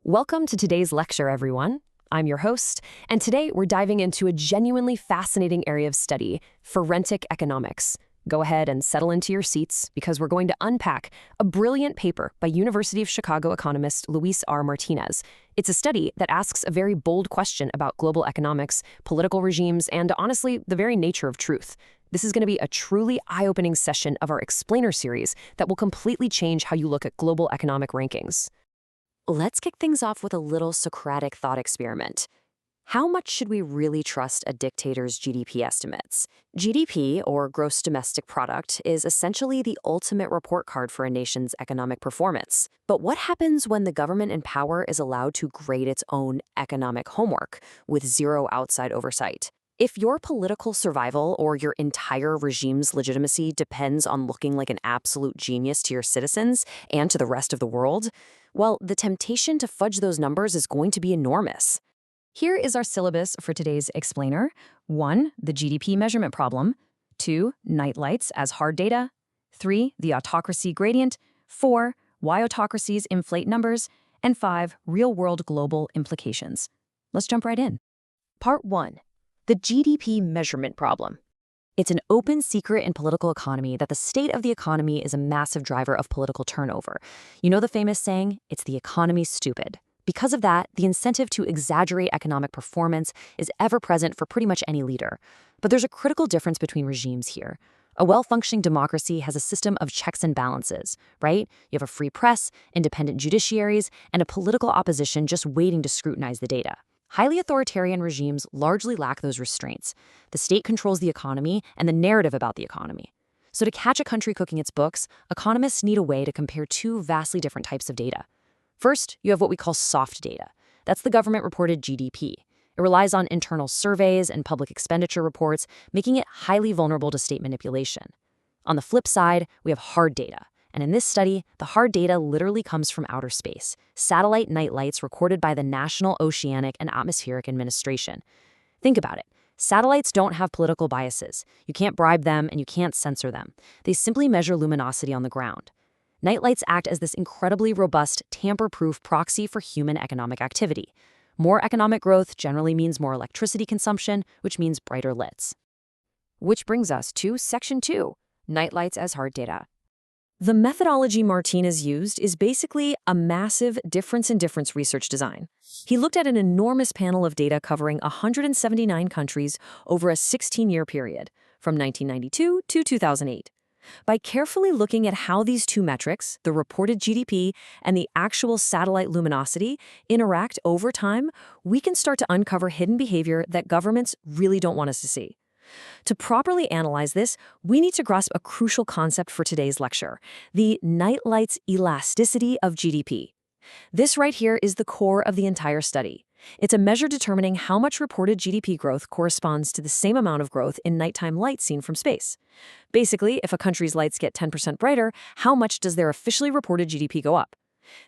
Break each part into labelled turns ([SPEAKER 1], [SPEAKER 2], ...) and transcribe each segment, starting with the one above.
[SPEAKER 1] Welcome to today's lecture, everyone. I'm your host, and today we're diving into a genuinely fascinating area of study, forensic economics. Go ahead and settle into your seats because we're going to unpack a brilliant paper by University of Chicago economist Luis R. Martinez. It's a study that asks a very bold question about global economics, political regimes, and honestly, the very nature of truth. This is going to be a truly eye-opening session of our Explainer series that will completely change how you look at global economic rankings. Let's kick things off with a little Socratic thought experiment. How much should we really trust a dictator's GDP estimates? GDP, or gross domestic product, is essentially the ultimate report card for a nation's economic performance. But what happens when the government in power is allowed to grade its own economic homework with zero outside oversight? If your political survival or your entire regime's legitimacy depends on looking like an absolute genius to your citizens and to the rest of the world, well, the temptation to fudge those numbers is going to be enormous. Here is our syllabus for today's explainer. 1. The GDP measurement problem. 2. Nightlights as hard data. 3. The autocracy gradient. 4. Why autocracies inflate numbers. And 5. Real-world global implications. Let's jump right in. Part 1. The GDP measurement problem. It's an open secret in political economy that the state of the economy is a massive driver of political turnover. You know the famous saying, it's the economy's stupid. Because of that, the incentive to exaggerate economic performance is ever present for pretty much any leader. But there's a critical difference between regimes here. A well-functioning democracy has a system of checks and balances, right? You have a free press, independent judiciaries, and a political opposition just waiting to scrutinize the data. Highly authoritarian regimes largely lack those restraints. The state controls the economy and the narrative about the economy. So to catch a country cooking its books, economists need a way to compare two vastly different types of data. First, you have what we call soft data. That's the government-reported GDP. It relies on internal surveys and public expenditure reports, making it highly vulnerable to state manipulation. On the flip side, we have hard data. And in this study, the hard data literally comes from outer space, satellite nightlights recorded by the National Oceanic and Atmospheric Administration. Think about it. Satellites don't have political biases. You can't bribe them and you can't censor them. They simply measure luminosity on the ground. Nightlights act as this incredibly robust, tamper-proof proxy for human economic activity. More economic growth generally means more electricity consumption, which means brighter lits. Which brings us to Section 2, Nightlights as Hard Data. The methodology Martinez used is basically a massive difference-in-difference research design. He looked at an enormous panel of data covering 179 countries over a 16-year period, from 1992 to 2008. By carefully looking at how these two metrics, the reported GDP and the actual satellite luminosity, interact over time, we can start to uncover hidden behavior that governments really don't want us to see. To properly analyze this, we need to grasp a crucial concept for today's lecture, the nightlights elasticity of GDP. This right here is the core of the entire study. It's a measure determining how much reported GDP growth corresponds to the same amount of growth in nighttime light seen from space. Basically, if a country's lights get 10% brighter, how much does their officially reported GDP go up?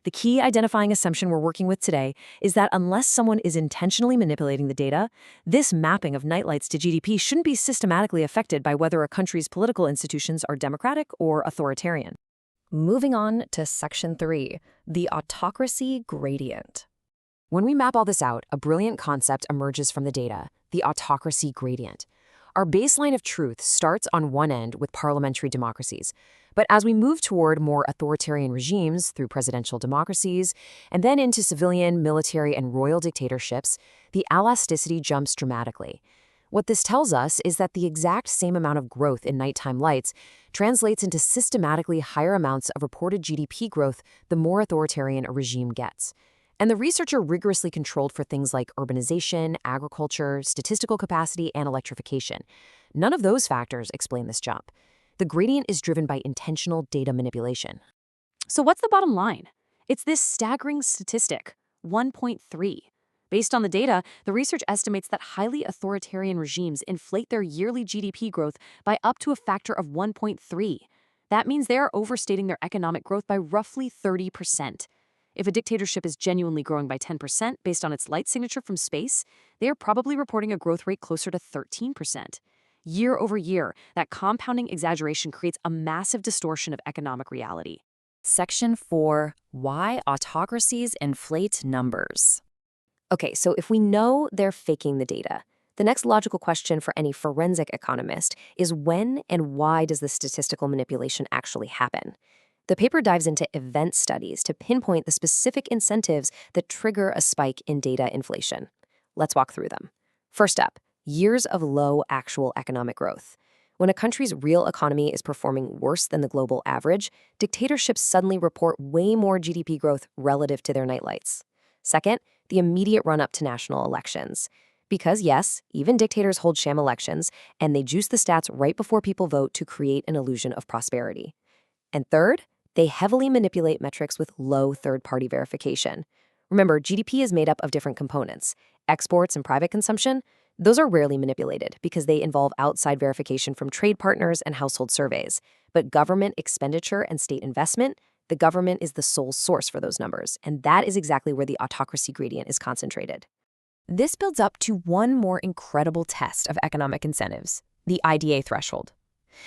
[SPEAKER 1] The key identifying assumption we're working with today is that unless someone is intentionally manipulating the data, this mapping of nightlights to GDP shouldn't be systematically affected by whether a country's political institutions are democratic or authoritarian. Moving on to Section 3, the autocracy gradient. When we map all this out, a brilliant concept emerges from the data, the autocracy gradient. Our baseline of truth starts on one end with parliamentary democracies. But as we move toward more authoritarian regimes through presidential democracies, and then into civilian, military, and royal dictatorships, the elasticity jumps dramatically. What this tells us is that the exact same amount of growth in nighttime lights translates into systematically higher amounts of reported GDP growth the more authoritarian a regime gets. And the researcher rigorously controlled for things like urbanization, agriculture, statistical capacity, and electrification. None of those factors explain this jump. The gradient is driven by intentional data manipulation.
[SPEAKER 2] So what's the bottom line? It's this staggering statistic, 1.3. Based on the data, the research estimates that highly authoritarian regimes inflate their yearly GDP growth by up to a factor of 1.3. That means they are overstating their economic growth by roughly 30%. If a dictatorship is genuinely growing by 10% based on its light signature from space, they are probably reporting a growth rate closer to 13%. Year over year, that compounding exaggeration creates a massive distortion of economic reality. Section 4, Why Autocracies Inflate Numbers.
[SPEAKER 1] Okay, so if we know they're faking the data, the next logical question for any forensic economist is when and why does the statistical manipulation actually happen? The paper dives into event studies to pinpoint the specific incentives that trigger a spike in data inflation. Let's walk through them. First up, years of low actual economic growth. When a country's real economy is performing worse than the global average, dictatorships suddenly report way more GDP growth relative to their nightlights. Second, the immediate run-up to national elections. Because yes, even dictators hold sham elections, and they juice the stats right before people vote to create an illusion of prosperity. And third, they heavily manipulate metrics with low third-party verification. Remember, GDP is made up of different components. Exports and private consumption, those are rarely manipulated because they involve outside verification from trade partners and household surveys. But government expenditure and state investment, the government is the sole source for those numbers, and that is exactly where the autocracy gradient is concentrated. This builds up to one more incredible test of economic incentives, the IDA threshold.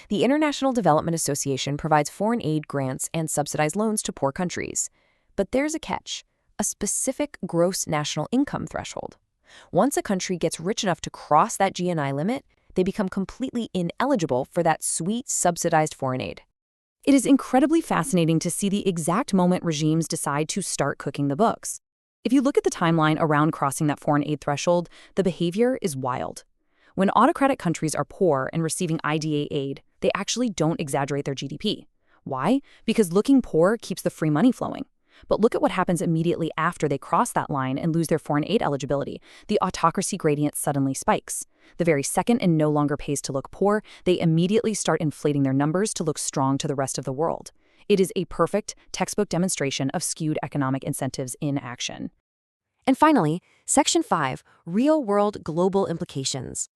[SPEAKER 1] The International Development Association provides foreign aid grants and subsidized loans to poor countries. But there's a catch, a specific gross national income threshold. Once a country gets rich enough to cross that GNI limit, they become completely ineligible for that sweet subsidized foreign aid. It is incredibly fascinating to see the exact moment regimes decide to start cooking the books. If you look at the timeline around crossing that foreign aid threshold, the behavior is wild. When autocratic countries are poor and receiving IDA aid, they actually don't exaggerate their GDP. Why? Because looking poor keeps the free money flowing. But look at what happens immediately after they cross that line and lose their foreign aid eligibility. The autocracy gradient suddenly spikes. The very second it no longer pays to look poor, they immediately start inflating their numbers to look strong to the rest of the world. It is a perfect textbook demonstration of skewed economic incentives in action. And finally, Section 5, Real-World Global Implications.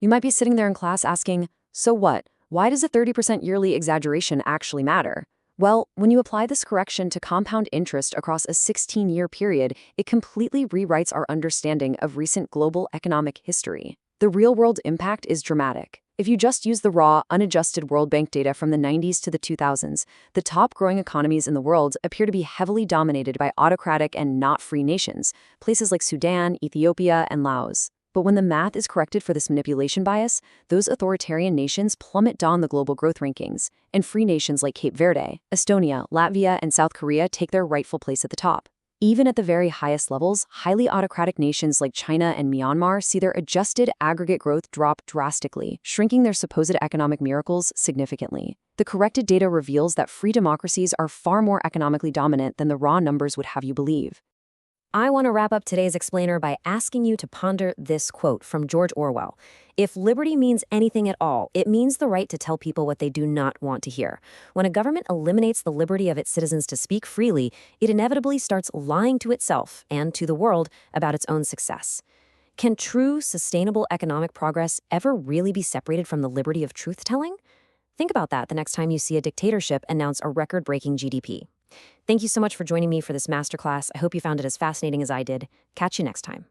[SPEAKER 1] You might be sitting there in class asking, so what? Why does a 30% yearly exaggeration actually matter? Well, when you apply this correction to compound interest across a 16-year period, it completely rewrites our understanding of recent global economic history. The real-world impact is dramatic. If you just use the raw, unadjusted World Bank data from the 90s to the 2000s, the top growing economies in the world appear to be heavily dominated by autocratic and not free nations, places like Sudan, Ethiopia, and Laos. But when the math is corrected for this manipulation bias, those authoritarian nations plummet down the global growth rankings, and free nations like Cape Verde, Estonia, Latvia, and South Korea take their rightful place at the top. Even at the very highest levels, highly autocratic nations like China and Myanmar see their adjusted aggregate growth drop drastically, shrinking their supposed economic miracles significantly. The corrected data reveals that free democracies are far more economically dominant than the raw numbers would have you believe. I want to wrap up today's explainer by asking you to ponder this quote from George Orwell. If liberty means anything at all, it means the right to tell people what they do not want to hear. When a government eliminates the liberty of its citizens to speak freely, it inevitably starts lying to itself and to the world about its own success. Can true, sustainable economic progress ever really be separated from the liberty of truth-telling? Think about that the next time you see a dictatorship announce a record-breaking GDP. Thank you so much for joining me for this masterclass. I hope you found it as fascinating as I did. Catch you next time.